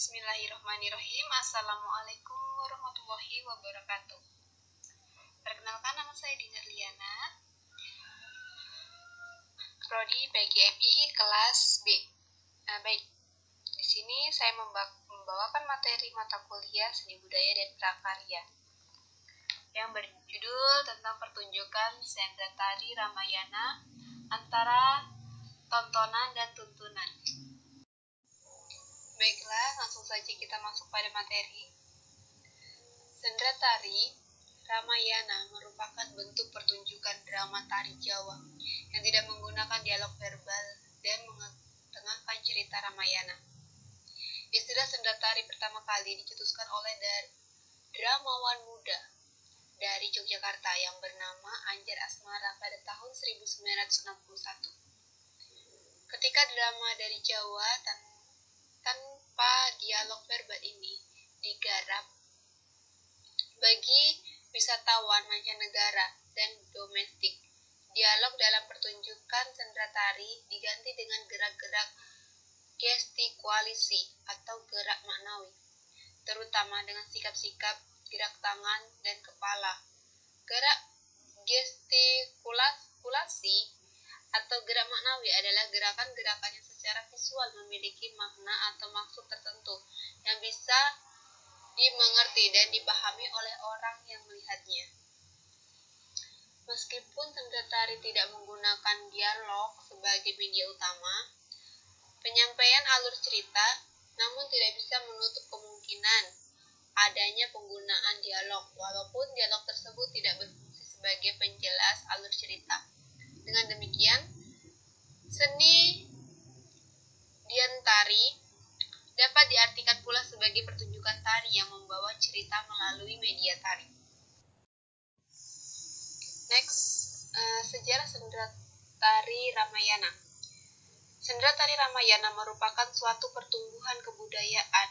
Bismillahirrahmanirrahim. Assalamualaikum warahmatullahi wabarakatuh. Perkenalkan, nama saya Dina Liana, Prodi PGMI kelas B. Baik, di sini saya membawakan materi mata kuliah Seni Budaya dan Prakarya yang berjudul tentang pertunjukan sendra tari Ramayana antara tontonan dan tuntunan. Baiklah, langsung saja kita masuk pada materi. Sendra tari Ramayana merupakan bentuk pertunjukan drama tari Jawa yang tidak menggunakan dialog verbal dan mengetengahkan cerita Ramayana. Istilah sendra tari pertama kali dicetuskan oleh dramawan muda dari Yogyakarta yang bernama Anjar Asmara pada tahun 1961. Ketika drama dari Jawa tanpa dialog verbal ini digarap bagi wisatawan mancanegara dan domestik, dialog dalam pertunjukan sendra tari diganti dengan gerak-gerak gestikualisi atau gerak maknawi, terutama dengan sikap-sikap, gerak tangan, dan kepala. Gerak gestikulasi atau gerak maknawi adalah gerakan-gerakan yang secara visual memiliki makna atau maksud tertentu yang bisa dimengerti dan dipahami oleh orang yang melihatnya. Meskipun sendra tari tidak menggunakan dialog sebagai media utama penyampaian alur cerita, namun tidak bisa menutup kemungkinan adanya penggunaan dialog, walaupun dialog tersebut tidak berfungsi sebagai penjelas alur cerita. Dengan demikian, seni diantari dapat diartikan pula sebagai pertunjukan tari yang membawa cerita melalui media tari. Next, sejarah sendra tari Ramayana. Sendra tari Ramayana merupakan suatu pertumbuhan kebudayaan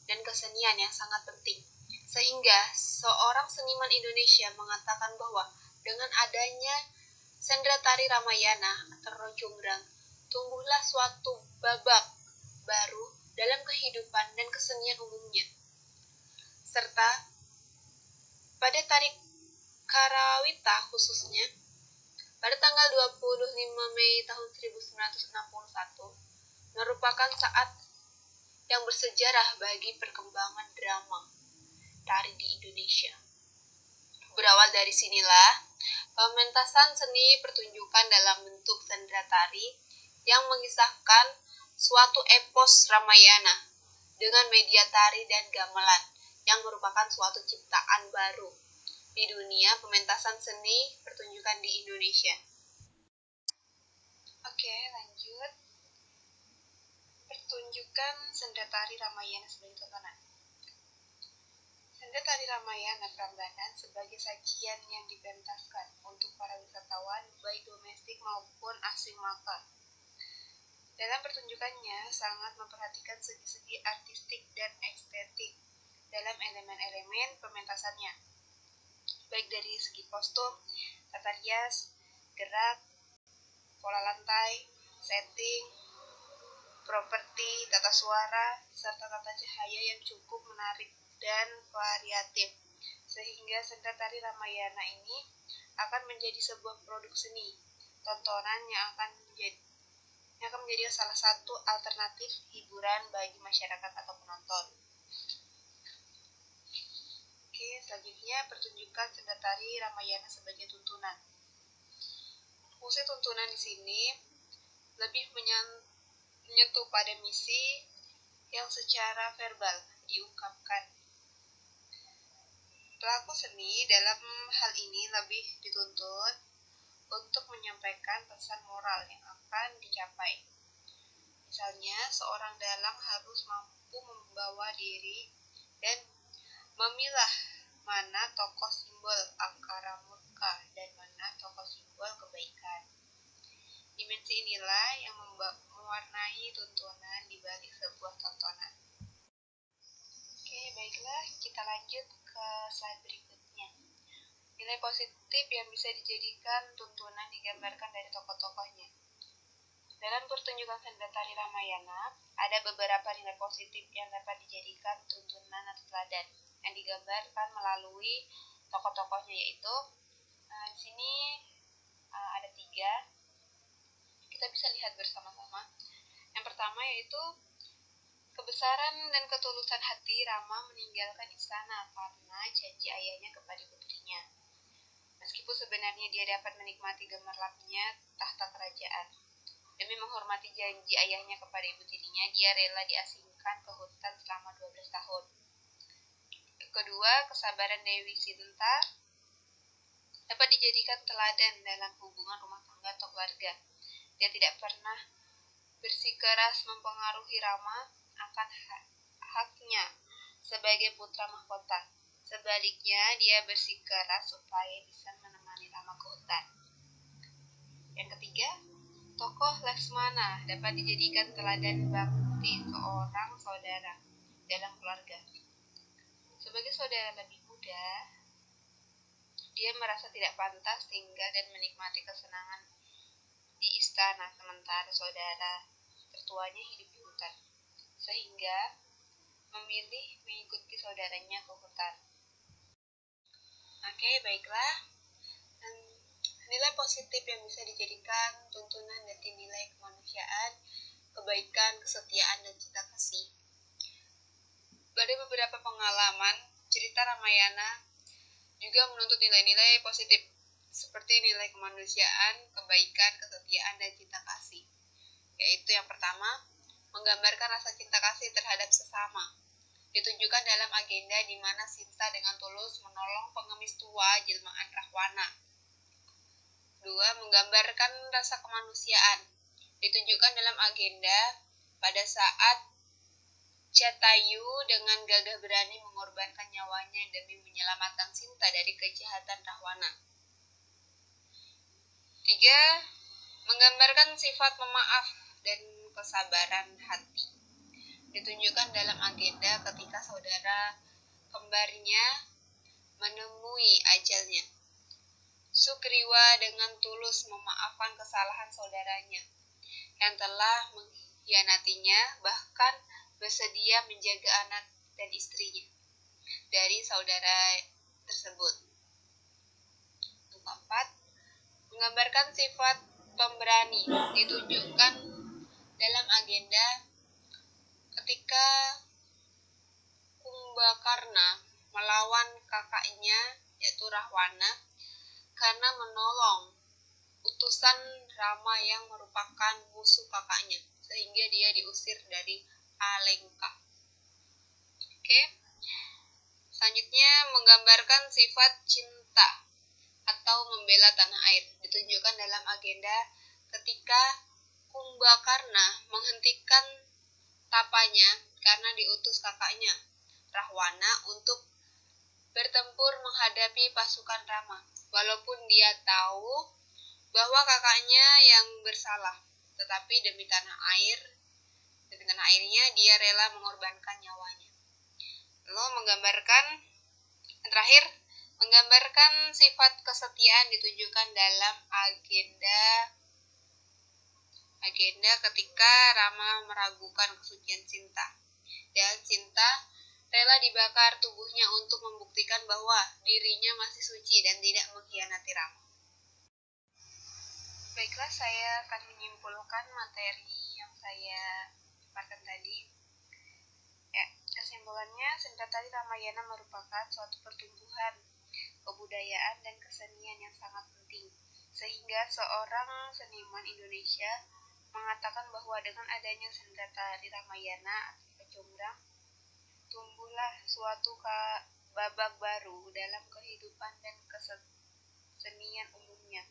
dan kesenian yang sangat penting, sehingga seorang seniman Indonesia mengatakan bahwa dengan adanya sendra tari Ramayana atau Rojonggrang, tumbuhlah suatu babak baru dalam kehidupan dan kesenian umumnya. Serta pada tari Karawita khususnya, pada tanggal 25 Mei tahun 1961, merupakan saat yang bersejarah bagi perkembangan drama tari di Indonesia. Berawal dari sinilah pementasan seni pertunjukan dalam bentuk sendra tari yang mengisahkan suatu epos Ramayana dengan media tari dan gamelan yang merupakan suatu ciptaan baru di dunia pementasan seni pertunjukan di Indonesia. Oke, lanjut. Pertunjukan sendra tari Ramayana sebagai tontonan. Sendra tari Ramayana Prambanan sebagai sajian yang dipentaskan untuk para wisatawan baik domestik maupun asing maka. Dalam pertunjukannya sangat memperhatikan segi-segi artistik dan estetik dalam elemen-elemen pementasannya, baik dari segi kostum, tata rias, gerak, pola lantai, setting, properti, tata suara, serta tata cahaya yang cukup menarik dan variatif, sehingga sendra tari Ramayana ini akan menjadi sebuah produk seni tontonan yang akan menjadi salah satu alternatif hiburan bagi masyarakat atau penonton. Oke, selanjutnya pertunjukan sendra tari Ramayana sebagai tuntunan. Fungsi tuntunan di sini lebih menyentuh pada misi yang secara verbal diungkapkan. Pelaku seni dalam hal ini lebih dituntut untuk menyampaikan pesan moral yang akan dicapai. Misalnya, seorang dalang harus mampu membawa diri dan memilah mana tokoh simbol angkara murka dan mana tokoh simbol kebaikan. Dimensi inilah yang mewarnai tuntunan di balik sebuah tontonan. Oke, baiklah, kita lanjut ke slide berikutnya. Nilai positif yang bisa dijadikan tuntunan digambarkan dari tokoh-tokohnya. Dalam pertunjukan seni tari Ramayana, ada beberapa nilai positif yang dapat dijadikan tuntunan atau teladan yang digambarkan melalui tokoh-tokohnya, yaitu di sini ada 3. Kita bisa lihat bersama-sama. Yang pertama yaitu kebesaran dan ketulusan hati Rama meninggalkan istana karena janji ayahnya kepada putrinya. Meskipun sebenarnya dia dapat menikmati gemerlapnya tahta kerajaan, demi menghormati janji ayahnya kepada ibu tirinya, dia rela diasingkan ke hutan selama 12 tahun. Kedua, kesabaran Dewi Sinta dapat dijadikan teladan dalam hubungan rumah tangga atau keluarga. Dia tidak pernah bersikeras mempengaruhi Rama akan haknya sebagai putra mahkota. Sebaliknya, dia bersikeras supaya bisa menemani Rama ke hutan. Yang ketiga, tokoh Laksmana dapat dijadikan teladan bakti seorang saudara dalam keluarga. Sebagai saudara lebih muda, dia merasa tidak pantas tinggal dan menikmati kesenangan di istana, sementara saudara tertuanya hidup di hutan, sehingga memilih mengikuti saudaranya ke hutan. Oke, baiklah. Nilai positif yang bisa dijadikan tuntunan dari nilai kemanusiaan, kebaikan, kesetiaan, dan cinta kasih. Pada beberapa pengalaman, cerita Ramayana juga menuntut nilai-nilai positif, seperti nilai kemanusiaan, kebaikan, kesetiaan, dan cinta kasih. Yaitu yang pertama, menggambarkan rasa cinta kasih terhadap sesama. Ditunjukkan dalam agenda di mana Sinta dengan tulus menolong pengemis tua jelmaan Rahwana. 2. Menggambarkan rasa kemanusiaan. Ditunjukkan dalam agenda pada saat Jatayu dengan gagah berani mengorbankan nyawanya demi menyelamatkan Sinta dari kejahatan Rahwana. 3. Menggambarkan sifat pemaaf dan kesabaran hati. Ditunjukkan dalam agenda ketika saudara kembarnya menemui ajalnya. Sugriwa dengan tulus memaafkan kesalahan saudaranya yang telah mengkhianatinya, bahkan bersedia menjaga anak dan istrinya dari saudara tersebut. 4. Menggambarkan sifat pemberani. Ditunjukkan dalam agenda ketika Kumbakarna melawan kakaknya yaitu Rahwana karena menolong utusan Rama yang merupakan musuh kakaknya, sehingga dia diusir dari Alengka. Oke. Selanjutnya menggambarkan sifat cinta atau membela tanah air. Ditunjukkan dalam agenda ketika Kumbakarna menghentikan tapanya karena diutus kakaknya Rahwana untuk bertempur menghadapi pasukan Rama, walaupun dia tahu bahwa kakaknya yang bersalah, tetapi demi tanah airnya dia rela mengorbankan nyawanya. Lalu menggambarkan sifat kesetiaan ditunjukkan dalam agenda ketika Rama meragukan kesucian Sinta, dan Sinta rela dibakar tubuhnya untuk membuktikan bahwa dirinya masih suci dan tidak mengkhianati Rama. Baiklah, saya akan menyimpulkan materi yang saya paparkan tadi. Kesimpulannya, seni tari Ramayana merupakan suatu pertumbuhan kebudayaan dan kesenian yang sangat penting, sehingga seorang seniman Indonesia mengatakan bahwa dengan adanya seni tari Ramayana atau Kecombrang, tumbuhlah suatu babak baru dalam kehidupan dan kesenian umumnya,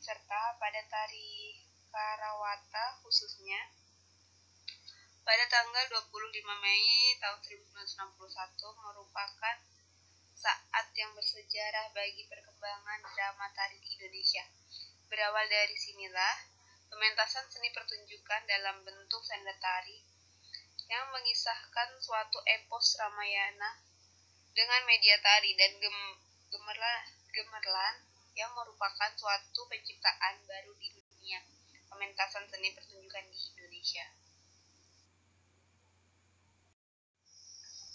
serta pada tari Karawata khususnya. Pada tanggal 25 Mei tahun 1961 merupakan saat yang bersejarah bagi perkembangan drama tari di Indonesia. Berawal dari sinilah, pementasan seni pertunjukan dalam bentuk seni tari yang mengisahkan suatu epos Ramayana dengan media tari dan gemerlan yang merupakan suatu penciptaan baru di dunia pementasan seni pertunjukan di Indonesia.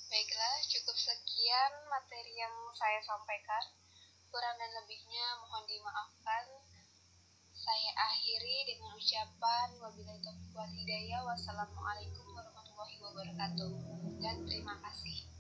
Baiklah, cukup sekian materi yang saya sampaikan. Kurang dan lebihnya mohon dimaafkan. Saya akhiri dengan ucapan wabillahi taufiq wal hidayah. Wassalamualaikum warahmatullahi wabarakatuh. Dan terima kasih.